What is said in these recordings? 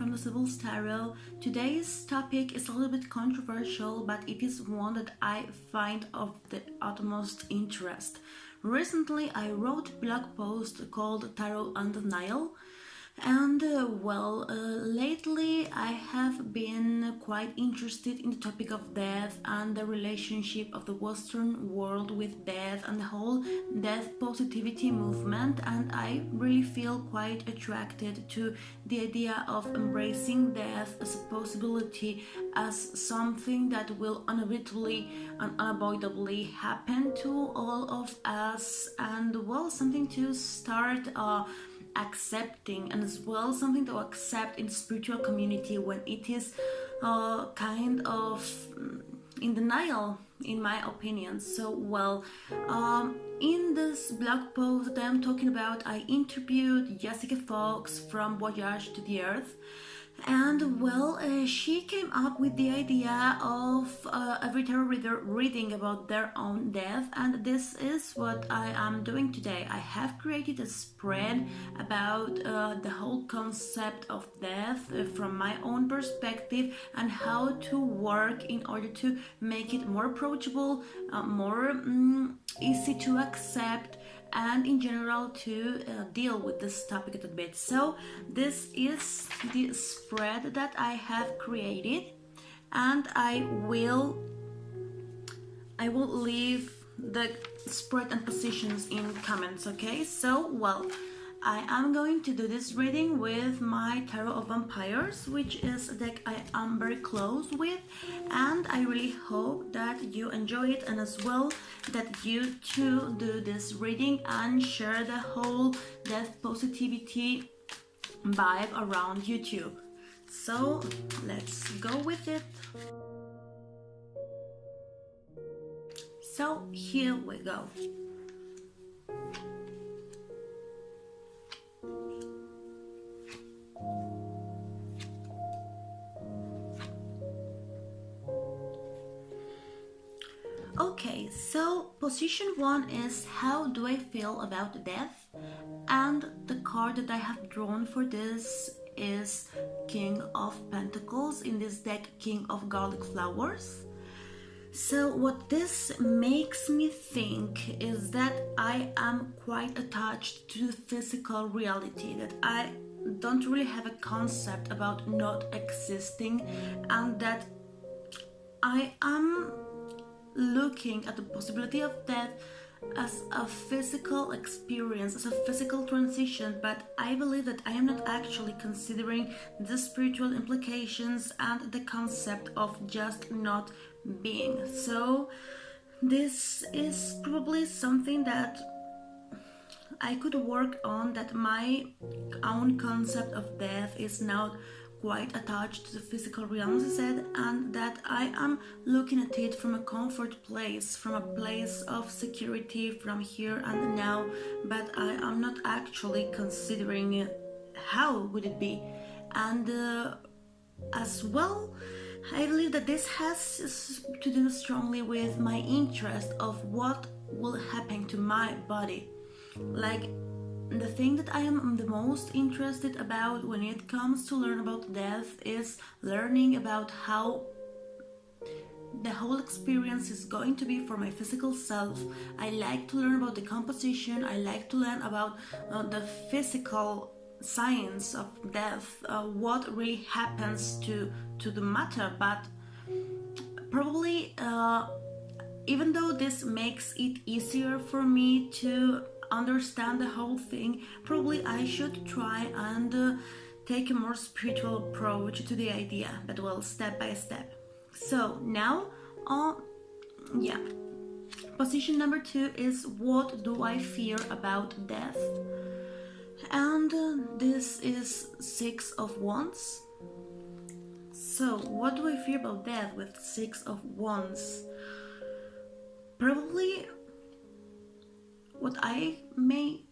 from the Sibyl's Tarot. Today's topic is a little bit controversial, but it is one that I find of the utmost interest. Recently, I wrote a blog post called Tarot and Denial, and lately I have been quite interested in the topic of death and the relationship of the Western world with death and the whole death positivity movement, and I really feel quite attracted to the idea of embracing death as a possibility, as something that will inevitably and unavoidably happen to all of us, and something to start accepting, and as well something to accept in the spiritual community when it is kind of in denial, in my opinion. So in this blog post that I'm talking about, I interviewed Jessica Fox from Voyage to the Earth, and she came up with the idea of every tarot reader reading about their own death, and this is what I am doing today. I have created a spread about the whole concept of death from my own perspective, and how to work in order to make it more approachable, more easy to accept, and in general to deal with this topic a little bit. So this is the spread that I have created, and I will leave the spread and positions in comments, okay? So I am going to do this reading with my Tarot of Vampires, which is a deck I am very close with, and I really hope that you enjoy it, and as well that you too do this reading and share the whole death positivity vibe around YouTube. So let's go with it. So here we go. Okay, so position 1 is how do I feel about death, and the card that I have drawn for this is King of Pentacles, in this deck King of Garlic Flowers. So what this makes me think is that I am quite attached to physical reality, that I don't really have a concept about not existing, and that I am looking at the possibility of death as a physical experience, as a physical transition, but I believe that I am not actually considering the spiritual implications and the concept of just not being. So this is probably something that I could work on, that my own concept of death is now quite attached to the physical realm, as I said, and that I am looking at it from a comfort place, from a place of security, from here and now, but I am not actually considering how would it be. And as well, I believe that this has to do strongly with my interest of what will happen to my body. Like, the thing that I am the most interested about when it comes to learn about death is learning about how the whole experience is going to be for my physical self. I like to learn about the composition, I like to learn about the physical science of death, what really happens to the matter, but probably even though this makes it easier for me to understand the whole thing, probably I should try and take a more spiritual approach to the idea, but step by step. So now, position number 2 is what do I fear about death, and this is 6 of Wands. So what do I fear about death with 6 of Wands? Probably what I may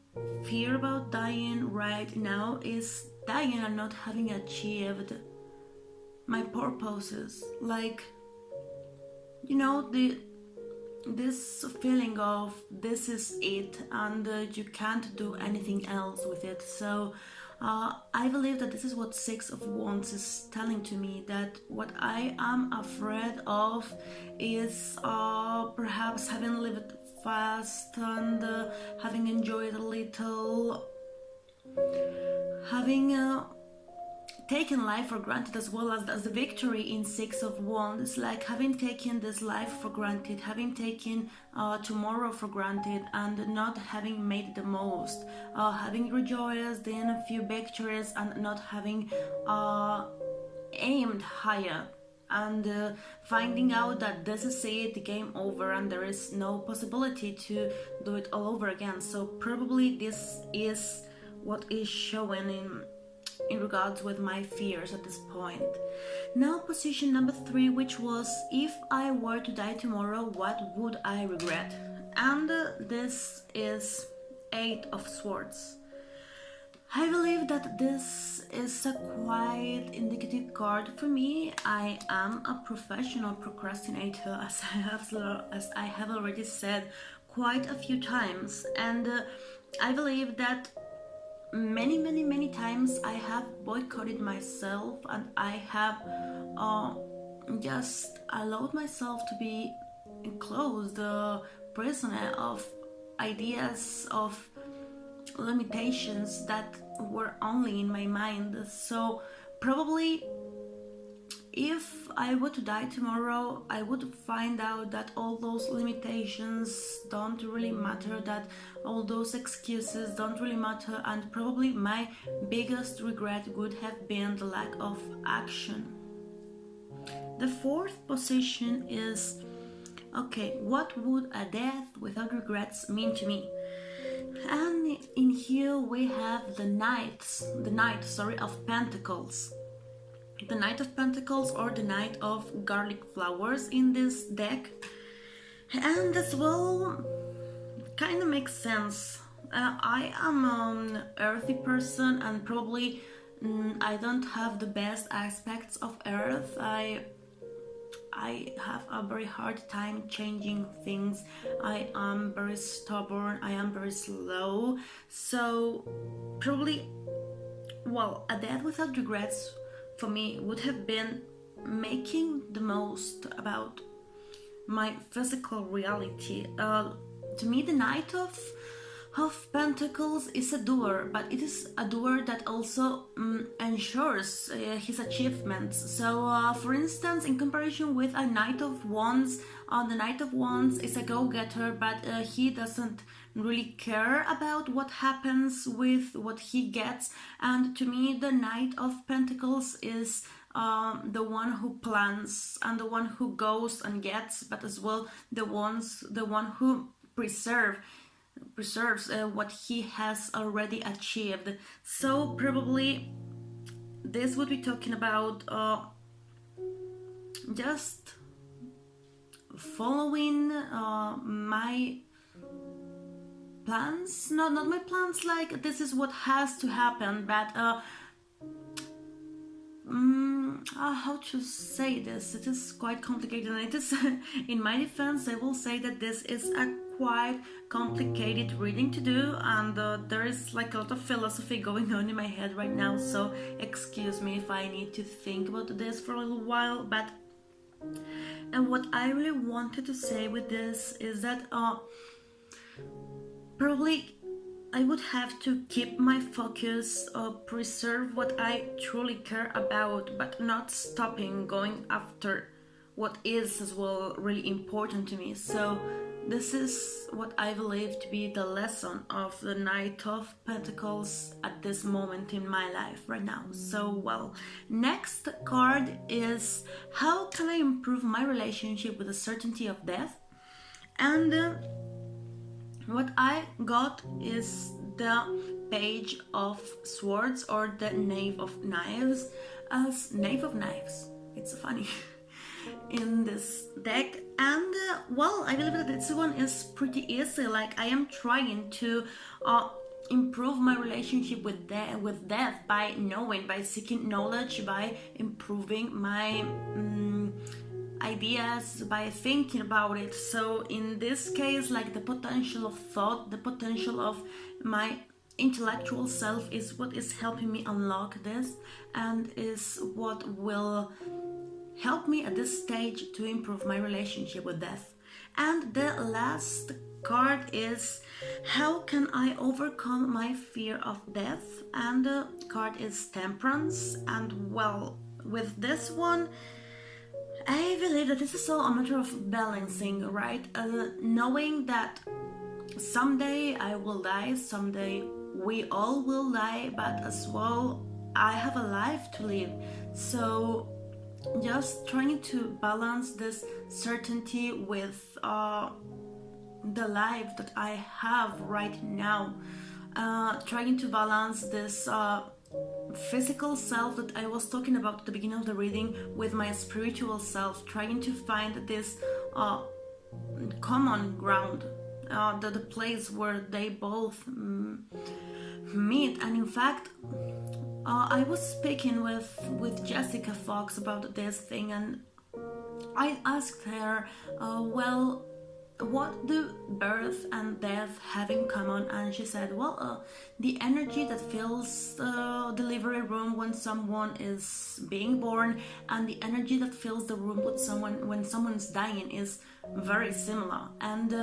fear about dying right now is dying and not having achieved my purposes. Like, you know, this feeling of this is it and you can't do anything else with it. So I believe that this is what Six of Wands is telling to me, that what I am afraid of is perhaps having lived fast and having enjoyed a little, having taken life for granted, as well as the victory in Six of Wands, like having taken this life for granted, having taken tomorrow for granted, and not having made the most, having rejoiced in a few victories and not having aimed higher, and finding out that this is it, game over, and there is no possibility to do it all over again. So probably this is what is showing in regards with my fears at this point. Now position number 3, which was, if I were to die tomorrow, what would I regret? And this is 8 of Swords. I believe that this is a quite indicative card for me. I am a professional procrastinator, as I have already said quite a few times, and I believe that many times I have boycotted myself, and I have just allowed myself to be enclosed, prisoner of ideas, of limitations that were only in my mind. So probably if I were to die tomorrow, I would find out that all those limitations don't really matter, that all those excuses don't really matter, and probably my biggest regret would have been the lack of action. The 4th position is, okay, what would a death without regrets mean to me? And in here we have the Knight of Pentacles. The Knight of Pentacles, or the Knight of Garlic Flowers in this deck. And as well, kind of makes sense. I am an earthy person, and probably I don't have the best aspects of earth. I have a very hard time changing things. I am very stubborn, I am very slow. So probably, well, a death without regrets for me would have been making the most about my physical reality. To me, the Knight of Pentacles is a doer, but it is a doer that also ensures his achievements. So, for instance, in comparison with a Knight of Wands, the Knight of Wands is a go-getter, but he doesn't really care about what happens with what he gets. And to me, the Knight of Pentacles is the one who plans and the one who goes and gets, but as well the one who preserves what he has already achieved. So probably this would be talking about just following my plans, not my plans like this is what has to happen, but how to say this, it is quite complicated, and it is in my defense I will say that this is a quite complicated reading to do, and there is like a lot of philosophy going on in my head right now, so excuse me if I need to think about this for a little while. But and what I really wanted to say with this is that probably I would have to keep my focus, preserve what I truly care about, but not stopping going after what is as well really important to me. So this is what I believe to be the lesson of the Knight of Pentacles at this moment in my life right now. So, well, next card is, how can I improve my relationship with the certainty of death? And what I got is the Page of Swords, or the Knave of Knives, as Knave of Knives. It's funny. In this deck, and well, I believe that this one is pretty easy. Like, I am trying to improve my relationship with death by seeking knowledge, by improving my ideas, by thinking about it. So in this case, like, the potential of thought, the potential of my intellectual self is what is helping me unlock this, and is what will help me at this stage to improve my relationship with death. And the last card is how can I overcome my fear of death, and the card is Temperance. And well, with this one, I believe that this is all a matter of balancing, right? Knowing that someday I will die, someday we all will die, but as well I have a life to live. So just trying to balance this certainty with the life that I have right now, trying to balance this physical self that I was talking about at the beginning of the reading with my spiritual self, trying to find this common ground, the place where they both meet. And in fact, I was speaking with Jessica Fox about this thing, and I asked her, well, what do birth and death have in common? And she said, well, the energy that fills the delivery room when someone is being born, and the energy that fills the room with someone when someone's dying is very similar. And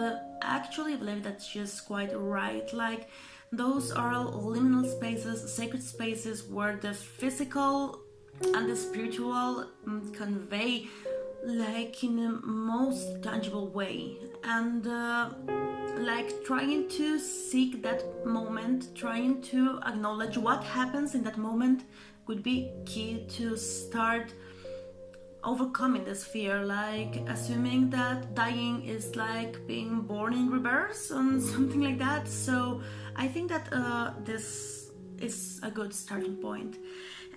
actually I believe that she's quite right. Like, those are liminal spaces, sacred spaces, where the physical and the spiritual convey, like, in the most tangible way. And like, trying to seek that moment, trying to acknowledge what happens in that moment could be key to start overcoming this fear, like assuming that dying is like being born in reverse and something like that. So I think that this is a good starting point.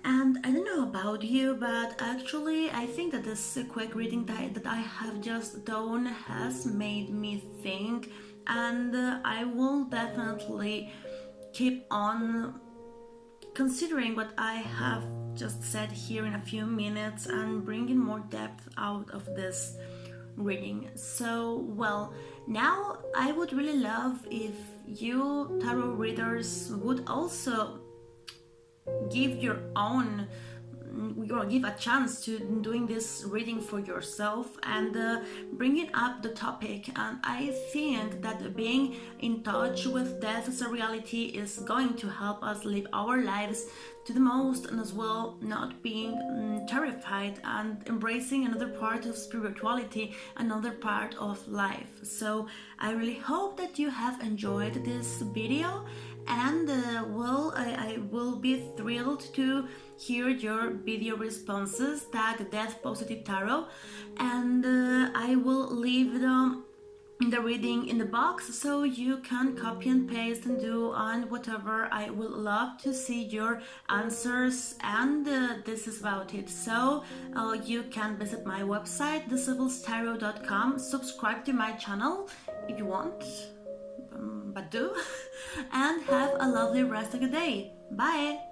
And I don't know about you, but actually I think that this quick reading that I have just done has made me think, and I will definitely keep on considering what I have just said here in a few minutes and bringing more depth out of this reading. So, well, now I would really love if you tarot readers would also give a chance to doing this reading for yourself and bringing up the topic. And I think that being in touch with death as a reality is going to help us live our lives to the most, and as well not being terrified, and embracing another part of spirituality, another part of life. So I really hope that you have enjoyed this video, and well, I will be thrilled to hear your video responses. Tag Death Positive Tarot, and I will leave the reading in the box so you can copy and paste and do on whatever. I will love to see your answers, and this is about it. So you can visit my website, thesibylstarot.com, subscribe to my channel if you want, but do, and have a lovely rest of your day. Bye!